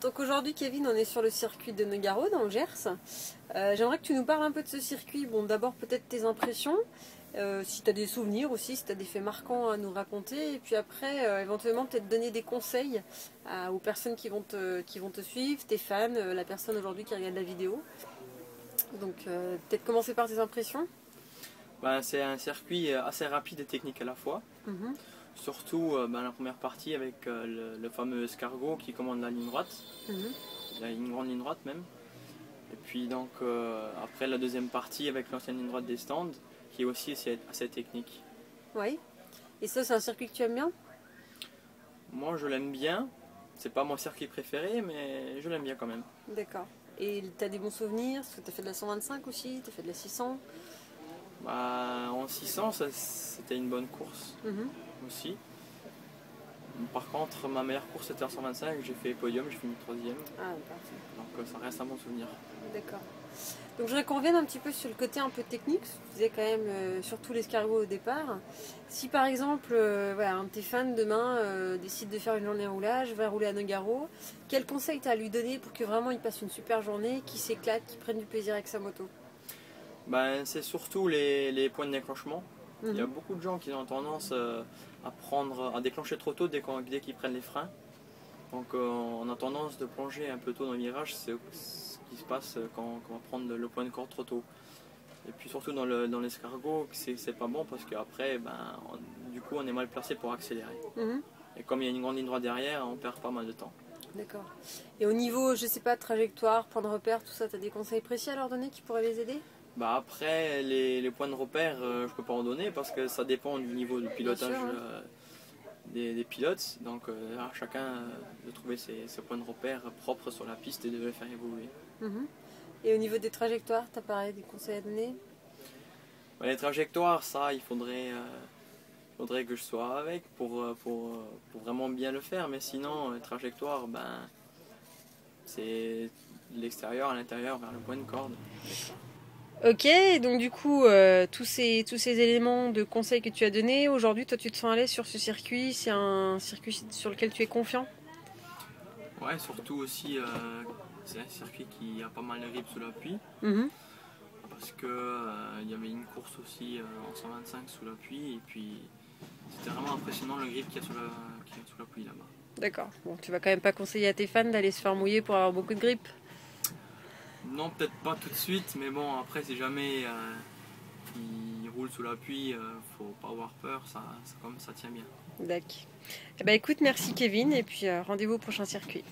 Donc aujourd'hui, Kevin, on est sur le circuit de Nogaro dans le Gers. J'aimerais que tu nous parles un peu de ce circuit. Bon, d'abord peut-être tes impressions, si tu as des souvenirs aussi, si tu as des faits marquants à nous raconter. Et puis après, éventuellement peut-être donner des conseils aux personnes qui vont te suivre, tes fans, la personne aujourd'hui qui regarde la vidéo. Donc peut-être commencer par tes impressions. Ben, c'est un circuit assez rapide et technique à la fois. Mhm, Surtout la première partie avec le fameux escargot qui commande la ligne droite, mhm. une grande ligne droite même. Et puis donc après la deuxième partie avec l'ancienne ligne droite des stands qui est aussi assez technique. Oui. Et ça, c'est un circuit que tu aimes bien? Moi je l'aime bien, c'est pas mon circuit préféré mais je l'aime bien quand même. D'accord. Et tu as des bons souvenirs? Parce que tu as fait de la 125 aussi, tu as fait de la 600. Bah, en 600 c'était une bonne course Mhm. aussi. Par contre ma meilleure course c'était en 125, j'ai fait podium, j'ai fini troisième. Ah, parfait. Donc ça reste un bon souvenir. D'accord. Donc je voudrais qu'on revienne un petit peu sur le côté un peu technique, parce que tu disais quand même surtout l'escargot au départ. Si par exemple voilà, un de tes fans demain décide de faire une journée roulage, va rouler à Nogaro, quel conseil tu as à lui donner pour que vraiment il passe une super journée, qu'il s'éclate, qu'il prenne du plaisir avec sa moto? Ben, c'est surtout les points de déclenchement. Il y a Mhm. beaucoup de gens qui ont tendance à déclencher trop tôt dès qu'ils prennent les freins. Donc on a tendance de plonger un peu tôt dans le virage, c'est ce qui se passe quand on va prendre le point de corde trop tôt. Et puis surtout dans l'escargot, c'est pas bon parce qu'après, du coup, on est mal placé pour accélérer. Mhm. Et comme il y a une grande ligne droite derrière, on perd pas mal de temps. D'accord. Et au niveau, je sais pas, trajectoire, point de repère, tout ça, tu as des conseils précis à leur donner qui pourraient les aider? Bah après, les points de repère, je peux pas en donner parce que ça dépend du niveau de Bien sûr, pilotage hein. des pilotes. Donc à chacun de trouver ses points de repère propres sur la piste et de les faire évoluer. Mhm. Et au niveau des trajectoires, tu as pareil des conseils à donner? Bah, les trajectoires, ça, faudrait que je sois avec pour vraiment bien le faire. Mais sinon, les trajectoires, c'est de l'extérieur à l'intérieur vers le point de corde. Ok, donc du coup, tous ces éléments de conseils que tu as donnés, aujourd'hui, toi, tu te sens à l'aise sur ce circuit? C'est un circuit sur lequel tu es confiant? Ouais, surtout aussi, c'est un circuit qui a pas mal de grip sous la pluie. Mhm. Parce que il y avait une course aussi en 125 sous la pluie. Et puis, c'était vraiment impressionnant le grip qu'il y a sous la pluie là-bas. D'accord. Bon, tu vas quand même pas conseiller à tes fans d'aller se faire mouiller pour avoir beaucoup de grippe. Non, peut-être pas tout de suite, mais bon, après, si jamais il roule sous la pluie, faut pas avoir peur, comme ça tient bien. D'accord. Eh ben, écoute, merci Kevin, et puis rendez-vous au prochain circuit.